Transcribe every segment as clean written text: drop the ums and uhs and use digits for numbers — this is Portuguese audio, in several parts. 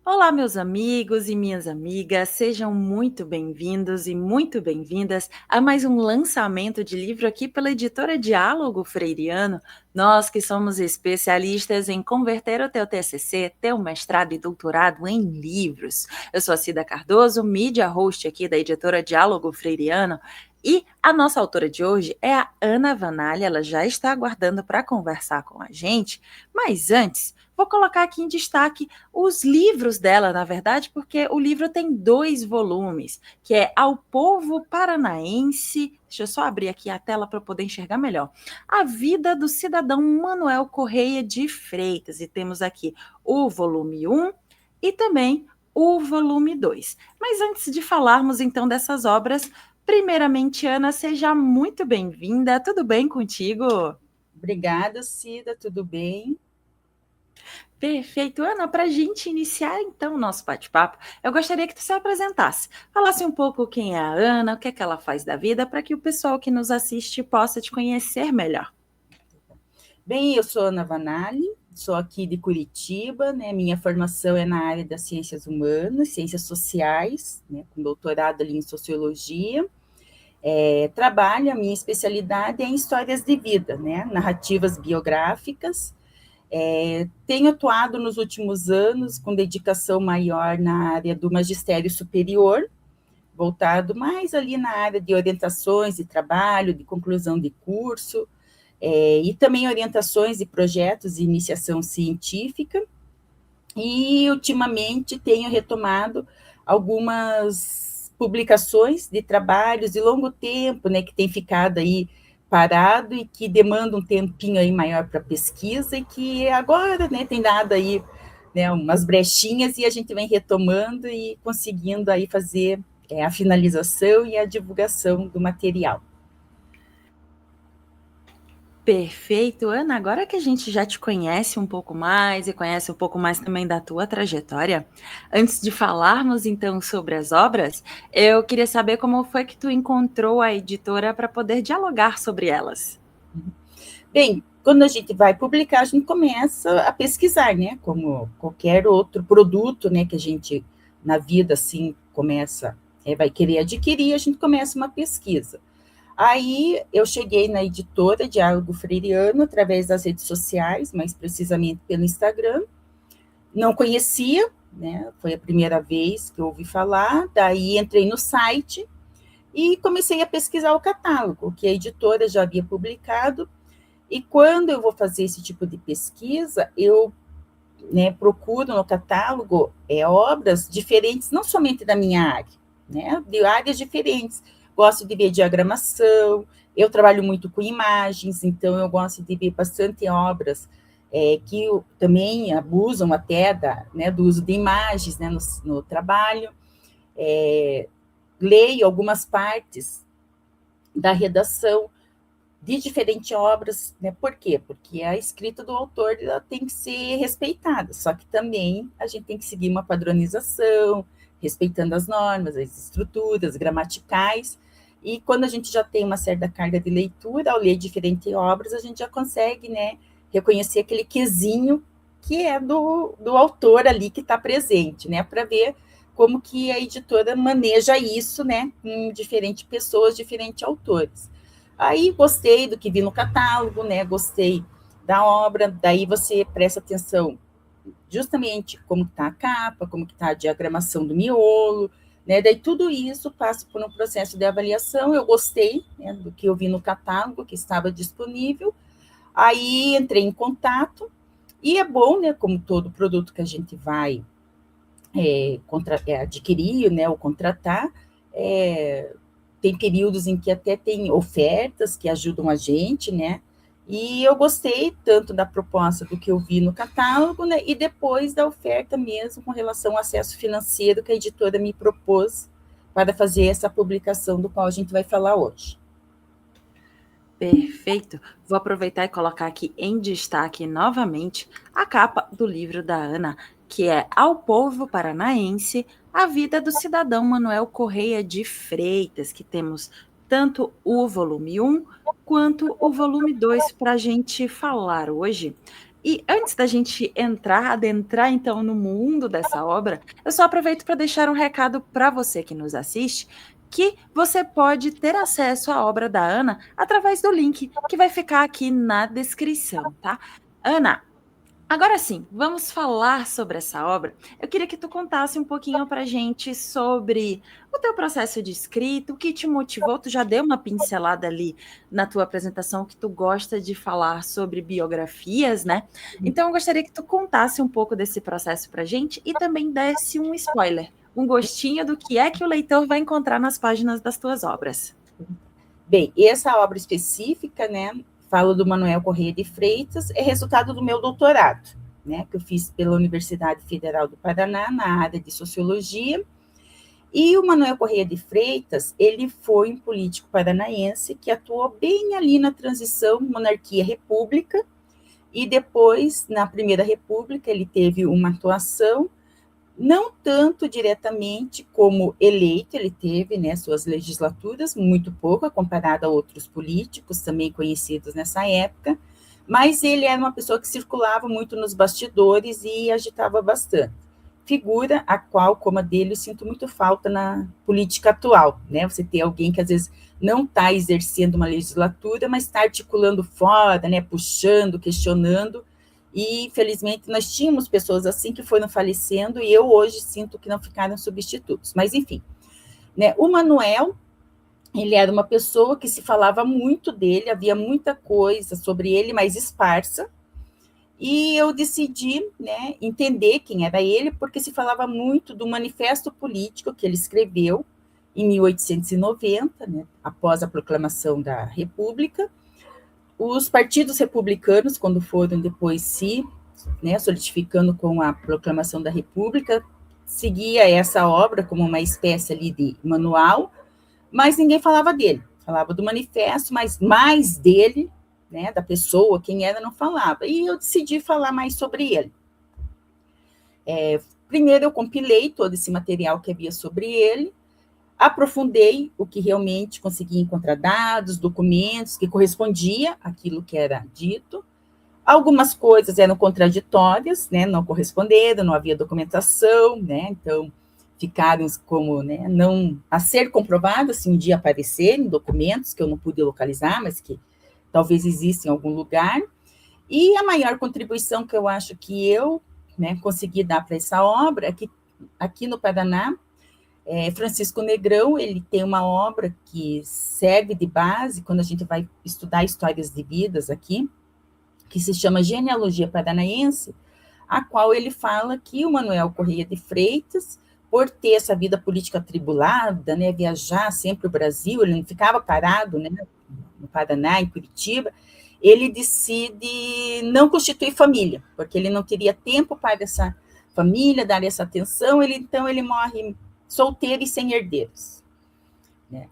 Olá, meus amigos e minhas amigas, sejam muito bem-vindos e muito bem-vindas a mais um lançamento de livro aqui pela editora Diálogo Freiriano. Nós que somos especialistas em converter o teu TCC, teu mestrado e doutorado em livros. Eu sou a Cida Cardoso, mídia host aqui da editora Diálogo Freiriano. E a nossa autora de hoje é a Ana Vanalha, ela já está aguardando para conversar com a gente, mas antes, vou colocar aqui em destaque os livros dela, na verdade, porque o livro tem 2 volumes, que é Ao Povo Paranaense. Deixa eu só abrir aqui a tela para eu poder enxergar melhor. A Vida do Cidadão Manuel Correia de Freitas. E temos aqui o volume 1 e também o volume 2. Mas antes de falarmos então dessas obras, primeiramente, Ana, seja muito bem-vinda. Tudo bem contigo? Obrigada, Cida, tudo bem? Perfeito. Ana, para a gente iniciar então o nosso bate-papo, eu gostaria que tu se apresentasse. Falasse um pouco quem é a Ana, o que é que ela faz da vida, para que o pessoal que nos assiste possa te conhecer melhor. Bem, eu sou Ana Vanali, sou aqui de Curitiba, né? Minha formação é na área das ciências humanas, ciências sociais, né? Com doutorado ali em sociologia. Trabalho, a minha especialidade é em histórias de vida, né? Narrativas biográficas. Tenho atuado nos últimos anos com dedicação maior na área do magistério superior, voltado mais ali na área de orientações de trabalho, de conclusão de curso, e também orientações de projetos de iniciação científica. E, ultimamente, tenho retomado algumas publicações de trabalhos de longo tempo, né, que tem ficado aí parado e que demanda um tempinho aí maior para pesquisa e que agora, né, tem dado aí, né, umas brechinhas e a gente vem retomando e conseguindo aí fazer a finalização e a divulgação do material. Perfeito, Ana. Agora que a gente já te conhece um pouco mais e conhece um pouco mais também da tua trajetória, antes de falarmos então sobre as obras, eu queria saber como foi que tu encontrou a editora para poder dialogar sobre elas. Bem, quando a gente vai publicar, a gente começa a pesquisar, né? Como qualquer outro produto, né? Que a gente, na vida, assim, começa, vai querer adquirir, a gente começa uma pesquisa. Aí, eu cheguei na editora Diálogo Freiriano, através das redes sociais, mais precisamente pelo Instagram. Não conhecia, né? Foi a primeira vez que eu ouvi falar. Daí, entrei no site e comecei a pesquisar o catálogo, que a editora já havia publicado. E quando eu vou fazer esse tipo de pesquisa, eu, né, procuro no catálogo obras diferentes, não somente da minha área, né, de áreas diferentes. Gosto de ver diagramação, eu trabalho muito com imagens, então eu gosto de ver bastante obras que também abusam até né, do uso de imagens, né, no trabalho. Leio algumas partes da redação de diferentes obras, né? Por quê? Porque a escrita do autor ela tem que ser respeitada, só que também a gente tem que seguir uma padronização, respeitando as normas, as estruturas gramaticais, e quando a gente já tem uma certa carga de leitura, ao ler diferentes obras, a gente já consegue, né, reconhecer aquele quesinho que é do autor ali que está presente, né, para ver como que a editora maneja isso, né, com diferentes pessoas, diferentes autores. Aí gostei do que vi no catálogo, né? Gostei da obra, daí você presta atenção justamente como está a capa, como está a diagramação do miolo, né? Daí tudo isso passa por um processo de avaliação. Eu gostei, né, do que eu vi no catálogo, que estava disponível. Aí entrei em contato, e é bom, né? Como todo produto que a gente vai adquirir, né, ou contratar, tem períodos em que até tem ofertas que ajudam a gente, né? E eu gostei tanto da proposta do que eu vi no catálogo, né? E depois da oferta mesmo com relação ao acesso financeiro que a editora me propôs para fazer essa publicação do qual a gente vai falar hoje. Perfeito. Vou aproveitar e colocar aqui em destaque novamente a capa do livro da Ana, que é Ao Povo Paranaense, a vida do cidadão Manuel Correia de Freitas, que temos tanto o volume 1 quanto o volume 2 para a gente falar hoje. E antes da gente adentrar então no mundo dessa obra, eu só aproveito para deixar um recado para você que nos assiste, que você pode ter acesso à obra da Ana através do link que vai ficar aqui na descrição, tá? Ana, agora sim, vamos falar sobre essa obra. Eu queria que tu contasse um pouquinho para gente sobre o teu processo de escrita, o que te motivou. Tu já deu uma pincelada ali na tua apresentação que tu gosta de falar sobre biografias, né? Então eu gostaria que tu contasse um pouco desse processo para gente e também desse um spoiler, um gostinho do que é que o leitor vai encontrar nas páginas das tuas obras. Bem, essa obra específica, né, falo do Manuel Corrêa de Freitas, é resultado do meu doutorado, né, que eu fiz pela Universidade Federal do Paraná, na área de Sociologia. E o Manuel Corrêa de Freitas, ele foi um político paranaense que atuou bem ali na transição monarquia-república, e depois, na Primeira República, ele teve uma atuação não tanto diretamente como eleito, ele teve, né, suas legislaturas, muito pouca, comparada a outros políticos também conhecidos nessa época, mas ele era uma pessoa que circulava muito nos bastidores e agitava bastante. Figura a qual, como a dele, eu sinto muito falta na política atual, né? Você ter alguém que às vezes não está exercendo uma legislatura, mas está articulando fora, né, puxando, questionando, e, infelizmente, nós tínhamos pessoas assim que foram falecendo e eu hoje sinto que não ficaram substitutos. Mas, enfim, né, o Manuel, ele era uma pessoa que se falava muito dele, havia muita coisa sobre ele, mas esparsa, e eu decidi, né, entender quem era ele, porque se falava muito do manifesto político que ele escreveu em 1890, né, após a proclamação da República. Os partidos republicanos, quando foram depois né, solidificando com a proclamação da República, seguia essa obra como uma espécie ali de manual, mas ninguém falava dele. Falava do manifesto, mas mais dele, né, da pessoa, quem era, não falava. E eu decidi falar mais sobre ele. Primeiro, eu compilei todo esse material que havia sobre ele, aprofundei o que realmente consegui encontrar dados, documentos que correspondia àquilo que era dito. Algumas coisas eram contraditórias, né, não corresponderam, não havia documentação, né, então ficaram como, né, não a ser comprovadas, se um dia aparecerem documentos que eu não pude localizar, mas que talvez existam em algum lugar. E a maior contribuição que eu acho que eu, né, consegui dar para essa obra é que aqui no Paraná, Francisco Negrão, ele tem uma obra que serve de base quando a gente vai estudar histórias de vidas aqui, que se chama Genealogia Paranaense, a qual ele fala que o Manuel Corrêa de Freitas, por ter essa vida política atribulada, né, viajar sempre o Brasil, ele não ficava parado, né, no Paraná, em Curitiba, ele decide não constituir família, porque ele não teria tempo para essa família, dar essa atenção, então ele morre solteiro e sem herdeiros. Né?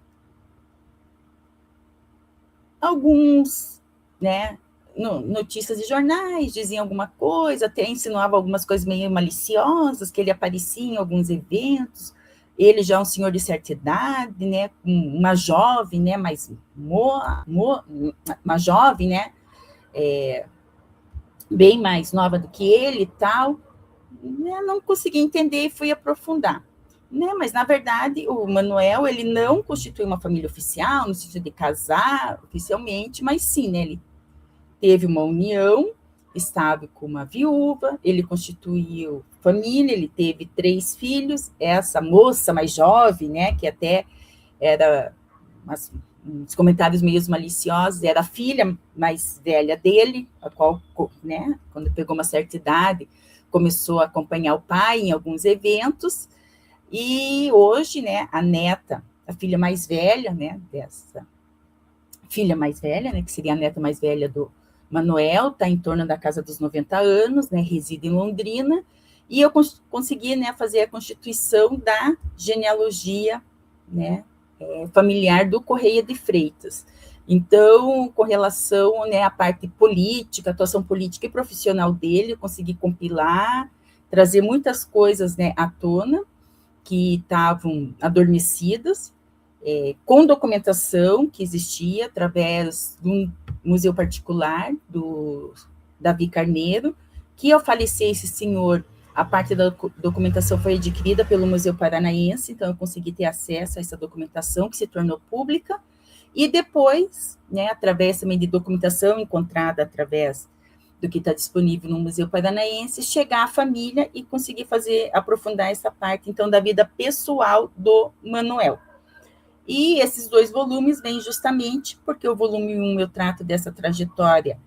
Alguns, né, notícias de jornais diziam alguma coisa, até insinuava algumas coisas meio maliciosas, que ele aparecia em alguns eventos, ele já é um senhor de certa idade, né, uma jovem, né, mas uma jovem, né, bem mais nova do que ele e tal, né, não consegui entender e fui aprofundar. Né, mas, na verdade, o Manuel, ele não constituiu uma família oficial, no sentido de casar oficialmente, mas sim, né, ele teve uma união estável com uma viúva, ele constituiu família, ele teve 3 filhos, essa moça mais jovem, né, que até era uns comentários meio maliciosos, era a filha mais velha dele, a qual, né, quando pegou uma certa idade, começou a acompanhar o pai em alguns eventos, e hoje, né, a neta, a filha mais velha, né, dessa filha mais velha, né, que seria a neta mais velha do Manuel, está em torno da casa dos 90 anos, né, reside em Londrina, e eu consegui, né, fazer a constituição da genealogia, né, familiar do Corrêa de Freitas. Então, com relação, né, à parte política, atuação política e profissional dele, eu consegui compilar, trazer muitas coisas, né, à tona, que estavam adormecidas, com documentação que existia através de um museu particular do Davi Carneiro, que ao falecer esse senhor, a parte da documentação foi adquirida pelo Museu Paranaense, então eu consegui ter acesso a essa documentação que se tornou pública, e depois, né, através também de documentação encontrada através do que está disponível no Museu Paranaense, chegar à família e conseguir aprofundar essa parte, então, da vida pessoal do Manuel. E esses 2 volumes vêm justamente porque o volume 1 eu trato dessa trajetória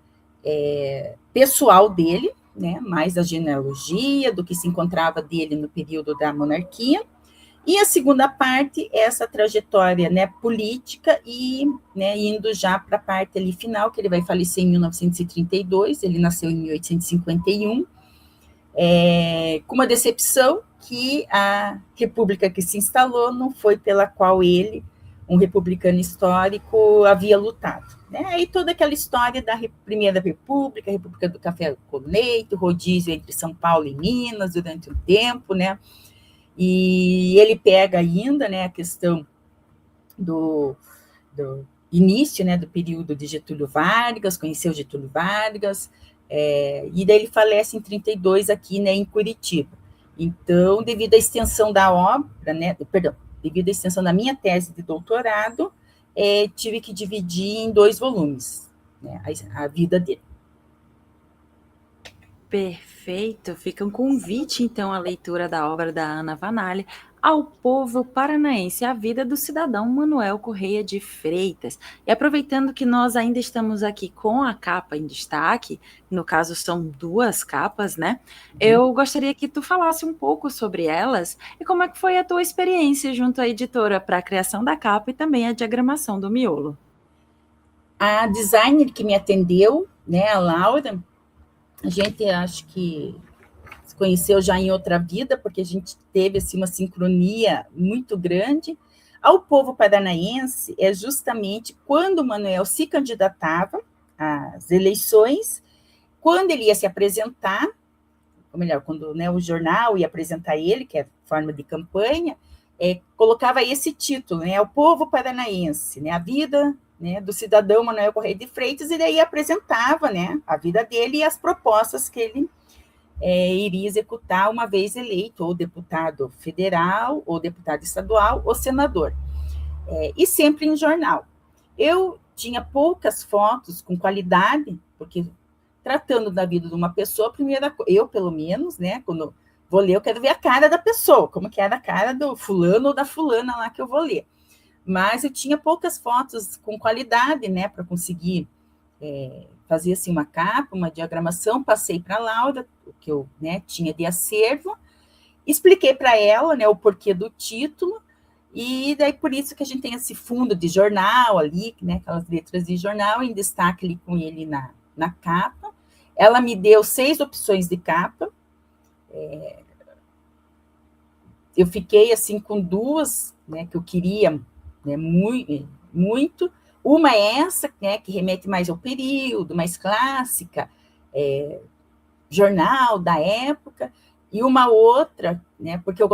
pessoal dele, né, mais da genealogia, do que se encontrava dele no período da monarquia, e a segunda parte é essa trajetória, né, política e, né, indo já para a parte ali final, que ele vai falecer em 1932, ele nasceu em 1851, com uma decepção que a república que se instalou não foi pela qual ele, um republicano histórico, havia lutado. Né? E toda aquela história da Primeira República, a República do Café com Leite, rodízio entre São Paulo e Minas durante um tempo, né? E ele pega ainda, né, a questão do início, né, do período de Getúlio Vargas, conheceu Getúlio Vargas, e daí ele falece em 32 aqui, né, em Curitiba. Então, devido à extensão da obra, né, devido à extensão da minha tese de doutorado, tive que dividir em 2 volumes, né, a vida dele. Perfeito, fica um convite, então, à leitura da obra da Ana Vanalli, Ao Povo Paranaense, a vida do cidadão Manuel Correia de Freitas. E aproveitando que nós ainda estamos aqui com a capa em destaque, no caso são 2 capas, né? Eu gostaria que tu falasse um pouco sobre elas e como é que foi a tua experiência junto à editora para a criação da capa e também a diagramação do miolo. A designer que me atendeu, né, a Laura, a gente acho que se conheceu já em outra vida, porque a gente teve assim, uma sincronia muito grande. Ao Povo Paranaense é justamente quando o Manuel se candidatava às eleições, quando ele ia se apresentar, ou melhor, quando, né, o jornal ia apresentar ele, que é forma de campanha, colocava esse título, né, Ao Povo Paranaense, né, a vida, né, do cidadão Manuel Correia de Freitas, e daí apresentava, né, a vida dele e as propostas que ele iria executar uma vez eleito, ou deputado federal, ou deputado estadual, ou senador. E sempre em jornal. Eu tinha poucas fotos com qualidade, porque tratando da vida de uma pessoa, eu pelo menos, né, quando vou ler, eu quero ver a cara da pessoa, como que era a cara do fulano ou da fulana lá que eu vou ler. Mas eu tinha poucas fotos com qualidade, né, para conseguir fazer assim uma capa, uma diagramação, passei para a Laura, o que eu, né, tinha de acervo, expliquei para ela, né, o porquê do título, e daí por isso que a gente tem esse fundo de jornal ali, né, aquelas letras de jornal em destaque ali com ele na capa. Ela me deu 6 opções de capa. Eu fiquei assim com 2, né, que eu queria, né, muito. Uma é essa, né, que remete mais ao período, mais clássica, jornal da época, e uma outra, né, porque eu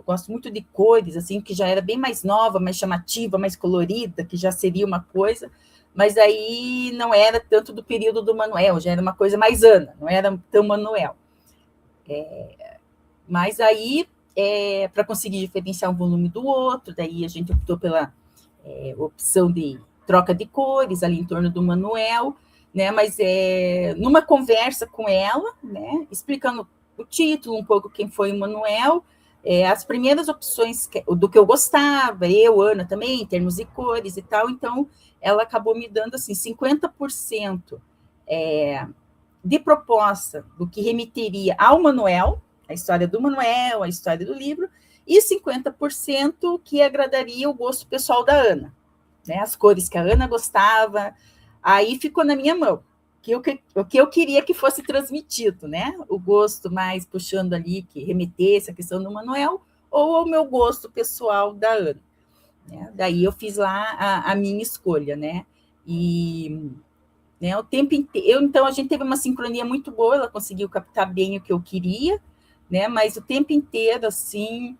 gosto muito de cores, assim, que já era bem mais nova, mais chamativa, mais colorida, que já seria uma coisa, mas aí não era tanto do período do Manuel, já era uma coisa mais Ana, não era tão Manuel. Mas aí, para conseguir diferenciar um volume do outro, daí a gente optou pela opção de troca de cores ali em torno do Manuel, né? Mas numa conversa com ela, né, explicando o título, um pouco quem foi o Manuel, as primeiras opções do que eu gostava, eu, Ana também, em termos de cores e tal, então ela acabou me dando assim 50% de proposta do que remeteria ao Manuel, a história do Manuel, a história do livro, e 50% que agradaria o gosto pessoal da Ana, né, as cores que a Ana gostava, aí ficou na minha mão, o que eu queria que fosse transmitido, né, o gosto mais puxando ali, que remetesse a questão do Manuel, ou o meu gosto pessoal da Ana, né, daí eu fiz lá a minha escolha, né, e, né, o tempo inteiro, então a gente teve uma sincronia muito boa, ela conseguiu captar bem o que eu queria, né, mas o tempo inteiro, assim,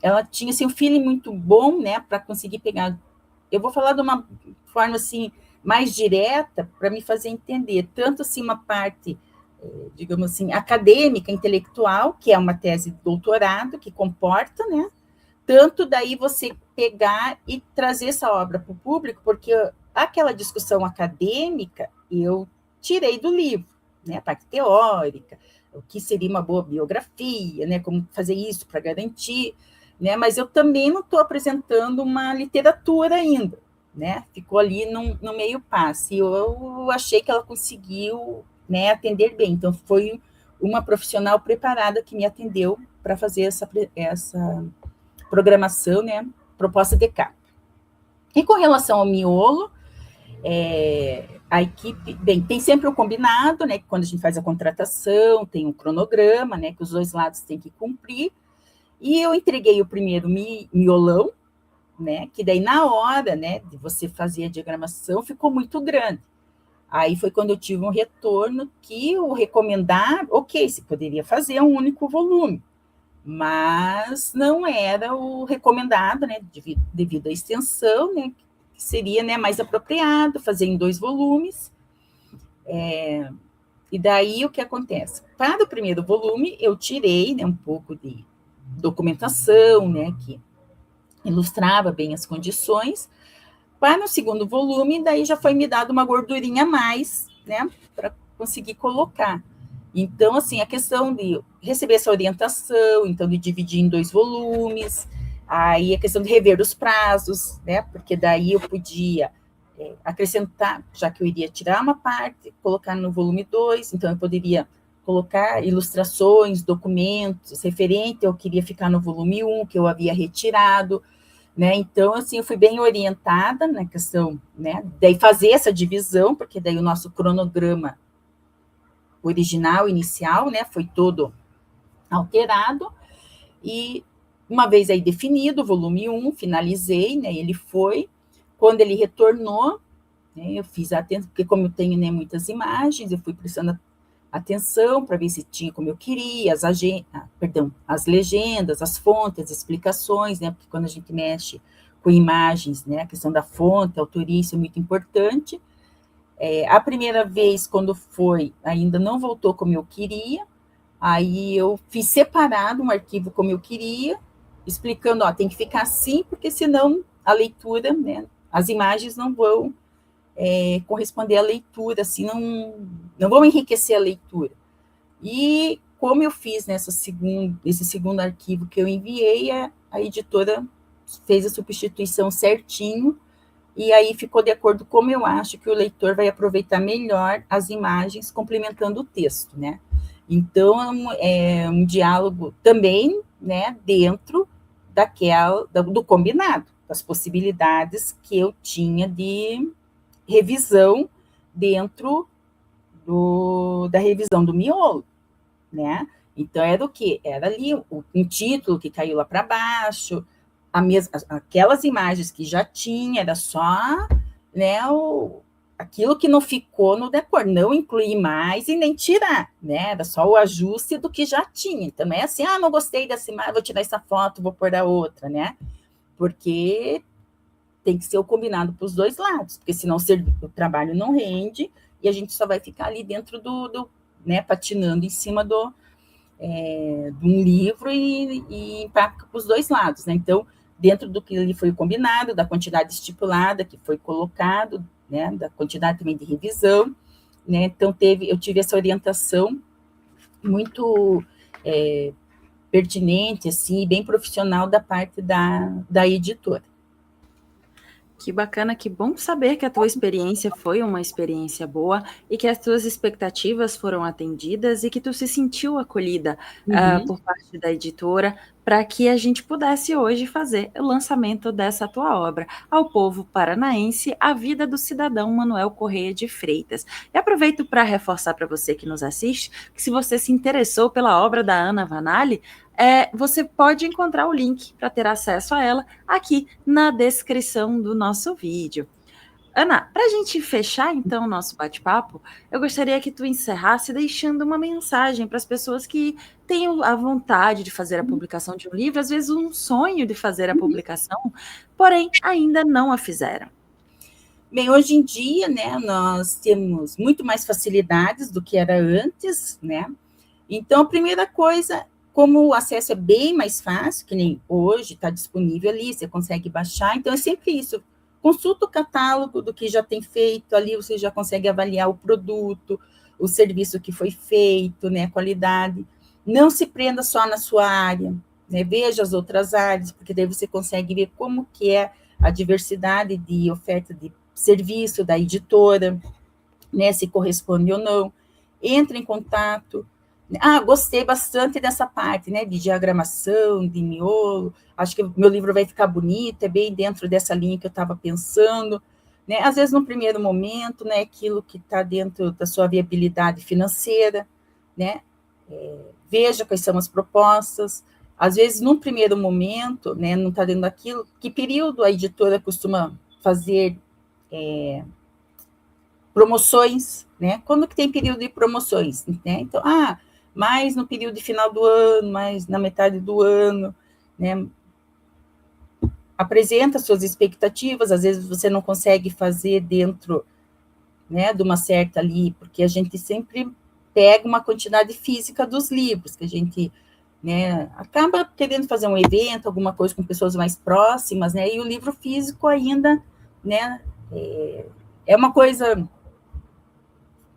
ela tinha assim, um feeling muito bom, né, para conseguir pegar. Eu vou falar de uma forma assim mais direta para me fazer entender tanto assim uma parte, digamos assim, acadêmica, intelectual, que é uma tese de doutorado, que comporta, né? Tanto daí você pegar e trazer essa obra para o público, porque aquela discussão acadêmica eu tirei do livro, né? A parte teórica, o que seria uma boa biografia, né? Como fazer isso para garantir, né? Mas eu também não estou apresentando uma literatura ainda, né? Ficou ali no meio passe. E eu achei que ela conseguiu, né, atender bem. Então, foi uma profissional preparada que me atendeu para fazer essa programação, né, proposta de capa. E com relação ao miolo, a equipe, bem, tem sempre o combinado, né, que quando a gente faz a contratação, tem um cronograma, né, que os dois lados têm que cumprir, e eu entreguei o primeiro miolão, né, que daí na hora, né, de você fazer a diagramação, ficou muito grande. Aí foi quando eu tive um retorno que o recomendar, ok, se poderia fazer um único volume, mas não era o recomendado, né, devido à extensão, né, que seria, né, mais apropriado fazer em 2 volumes. E daí o que acontece? Para o primeiro volume, eu tirei, né, um pouco de documentação, né, que ilustrava bem as condições. Para o segundo volume, daí já foi me dado uma gordurinha a mais, né, para conseguir colocar. Então, assim, a questão de receber essa orientação, então, de dividir em 2 volumes, aí a questão de rever os prazos, né, porque daí eu podia acrescentar, já que eu iria tirar uma parte, colocar no volume 2, então eu poderia colocar ilustrações, documentos, referente ao que iria ficar no volume 1, que eu havia retirado, né? Então, assim, eu fui bem orientada na questão, né, daí fazer essa divisão, porque daí o nosso cronograma original, inicial, né, foi todo alterado, e uma vez aí definido o volume 1, finalizei, né, ele foi, quando ele retornou, né, eu fiz a atenção, porque como eu tenho, né, muitas imagens, eu fui prestando atenção para ver se tinha como eu queria, as legendas, as fontes, as explicações, né, porque quando a gente mexe com imagens, né, a questão da fonte, a autoria, isso é muito importante. A primeira vez, quando foi, ainda não voltou como eu queria, aí eu fiz separado um arquivo como eu queria, explicando, ó, tem que ficar assim, porque senão a leitura, né, as imagens não vão corresponder à leitura, assim, não vão enriquecer a leitura. E como eu fiz nesse segundo arquivo que eu enviei, a editora fez a substituição certinho, e aí ficou de acordo como eu acho que o leitor vai aproveitar melhor as imagens complementando o texto, né? Então, é um diálogo também, né, dentro do combinado, das possibilidades que eu tinha de revisão dentro da revisão do miolo, né? Então, era o quê? Era ali um título que caiu lá para baixo, aquelas imagens que já tinha, era só, né, aquilo que não ficou no decor, não incluir mais e nem tirar, né? Era só o ajuste do que já tinha. Então, não é assim, não gostei dessa imagem, vou tirar essa foto, vou pôr a outra, né? Porque tem que ser o combinado para os dois lados, porque senão o trabalho não rende e a gente só vai ficar ali dentro né, patinando em cima de um livro e impacta para os dois lados, né? Então, dentro do que ali foi combinado, da quantidade estipulada que foi colocado, né, da quantidade também de revisão, né? Então, eu tive essa orientação muito pertinente, assim, bem profissional da parte da editora. Que bacana, que bom saber que a tua experiência foi uma experiência boa e que as tuas expectativas foram atendidas e que tu se sentiu acolhida por parte da editora para que a gente pudesse hoje fazer o lançamento dessa tua obra, Ao Povo Paranaense, A Vida do Cidadão Manuel Correia de Freitas. E aproveito para reforçar para você que nos assiste, que se você se interessou pela obra da Ana Vanali, você pode encontrar o link para ter acesso a ela aqui na descrição do nosso vídeo. Ana, para a gente fechar então o nosso bate-papo, eu gostaria que tu encerrasse deixando uma mensagem para as pessoas que têm a vontade de fazer a publicação de um livro, às vezes um sonho de fazer a publicação, porém ainda não a fizeram. Bem, hoje em dia, né, nós temos muito mais facilidades do que era antes, né? Então, a primeira coisa, como o acesso é bem mais fácil, que nem hoje está disponível ali, você consegue baixar, então é sempre isso. Consulta o catálogo do que já tem feito, ali você já consegue avaliar o produto, o serviço que foi feito, né, a qualidade. Não se prenda só na sua área, né, veja as outras áreas, porque daí você consegue ver como que é a diversidade de oferta de serviço da editora, né, se corresponde ou não. Entre em contato. Gostei bastante dessa parte, né, de diagramação, de miolo, acho que o meu livro vai ficar bonito, é bem dentro dessa linha que eu estava pensando, né, às vezes, no primeiro momento, né, aquilo que está dentro da sua viabilidade financeira, né, veja quais são as propostas, às vezes, num primeiro momento, né, não está dentro daquilo, que período a editora costuma fazer promoções, né? Quando que tem período de promoções, né? Então, mais no período de final do ano, mais na metade do ano, né? Apresenta suas expectativas, às vezes você não consegue fazer dentro, né, de uma certa ali, porque a gente sempre pega uma quantidade física dos livros, que a gente, né, acaba querendo fazer um evento, alguma coisa com pessoas mais próximas, né, e o livro físico ainda, né, é uma coisa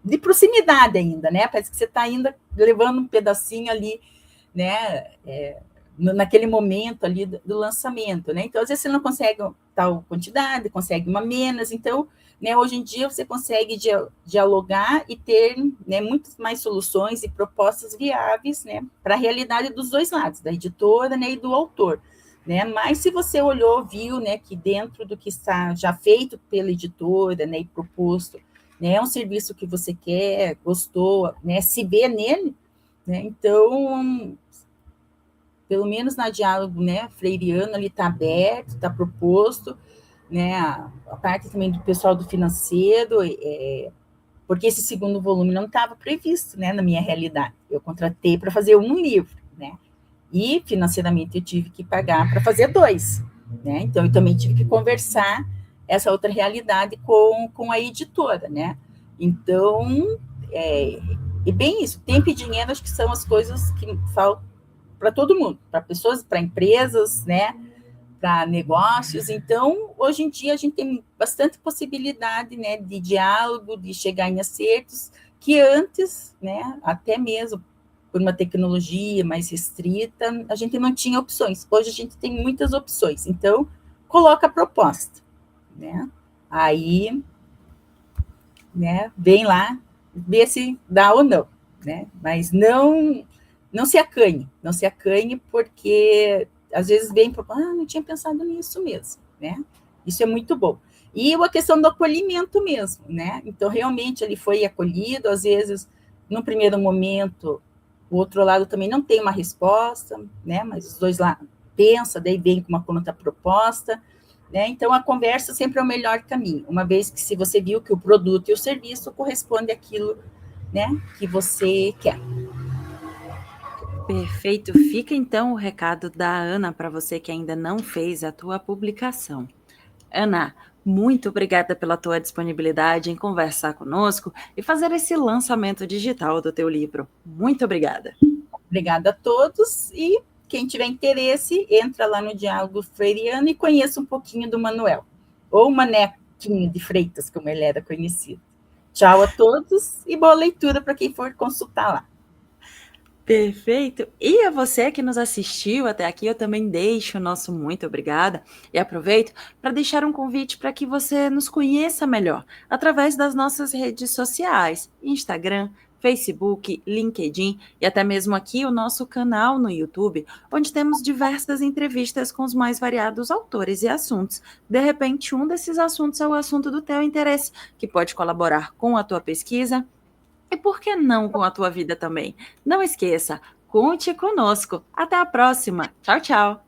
de proximidade ainda, né? Parece que você está ainda levando um pedacinho ali, né? Naquele momento ali do lançamento, né? Então, às vezes você não consegue tal quantidade, consegue uma menos. Então, né, hoje em dia você consegue dialogar e ter, né, muitas mais soluções e propostas viáveis, né, para a realidade dos dois lados, da editora, né, e do autor. Né? Mas se você olhou, viu, né, que dentro do que está já feito pela editora, né, e proposto, né, é um serviço que você quer, gostou, né, se vê nele, né, então, pelo menos na Diálogo, né, Freiriano, ele está aberto, está proposto, né, a parte também do pessoal do financeiro, porque esse segundo volume não estava previsto, né, na minha realidade, eu contratei para fazer um livro, né, e financeiramente eu tive que pagar para fazer 2, né, então eu também tive que conversar essa outra realidade com a editora, né? Então, é bem isso. Tempo e dinheiro, acho que são as coisas que faltam para todo mundo, para pessoas, para empresas, né? Para negócios. Então, hoje em dia, a gente tem bastante possibilidade, né, de diálogo, de chegar em acertos, que antes, né, até mesmo por uma tecnologia mais restrita, a gente não tinha opções. Hoje a gente tem muitas opções. Então, coloca a proposta, né? Aí, né, vem lá, vê se dá ou não, né? Mas não se acanhe, não se acanhe, porque às vezes vem para não tinha pensado nisso mesmo, né? Isso é muito bom. E a questão do acolhimento mesmo, né? Então, realmente, ele foi acolhido, às vezes, no primeiro momento, o outro lado também não tem uma resposta, né? Mas os dois lá pensa, daí vem com uma contraproposta, né? Então, a conversa sempre é o melhor caminho, uma vez que se você viu que o produto e o serviço correspondem àquilo, né, que você quer. Perfeito. Fica então o recado da Ana para você que ainda não fez a tua publicação. Ana, muito obrigada pela tua disponibilidade em conversar conosco e fazer esse lançamento digital do teu livro. Muito obrigada. Obrigada a todos e quem tiver interesse, entra lá no Diálogo Freiriano e conheça um pouquinho do Manuel, ou Manequinho de Freitas, como ele era conhecido. Tchau a todos e boa leitura para quem for consultar lá. Perfeito. E a você que nos assistiu até aqui, eu também deixo o nosso muito obrigada e aproveito para deixar um convite para que você nos conheça melhor através das nossas redes sociais, Instagram, Facebook, LinkedIn e até mesmo aqui o nosso canal no YouTube, onde temos diversas entrevistas com os mais variados autores e assuntos. De repente, um desses assuntos é o assunto do teu interesse, que pode colaborar com a tua pesquisa. E por que não com a tua vida também? Não esqueça, conte conosco. Até a próxima. Tchau, tchau.